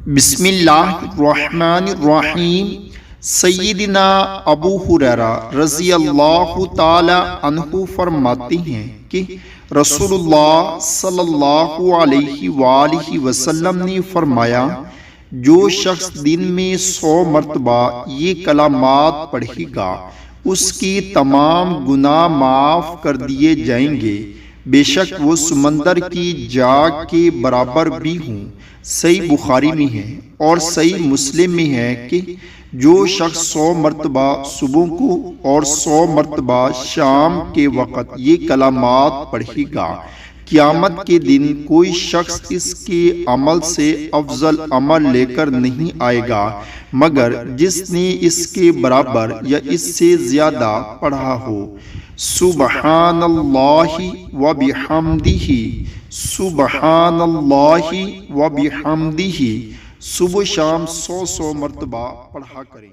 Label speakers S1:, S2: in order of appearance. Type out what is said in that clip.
S1: بسم اللہ الرحمن الرحیم۔ سیدنا ابو ہریرہ رضی اللہ تعالی عنہ فرماتے ہیں کہ رسول اللہ صلی اللہ علیہ وآلہ وسلم نے فرمایا، جو شخص دن میں 100 مرتبہ یہ کلمات پڑھے گا اس کی تمام گناہ معاف کر دیے جائیں گے، بے شک وہ سمندر کی جاگ کے برابر بھی ہوں۔ صحیح بخاری میں ہے اور صحیح مسلم میں ہے کہ جو شخص 100 مرتبہ صبح کو اور 100 مرتبہ شام کے وقت یہ کلمات پڑھے گا، قیامت کے دن کوئی شخص اس کے عمل سے افضل عمل لے کر نہیں آئے گا مگر جس نے اس کے برابر یا اس سے زیادہ پڑھا ہو۔ سبحان اللہ و بحمدہ، سبحان اللہ و بحمدہ، صبح شام 100 مرتبہ پڑھا کریں۔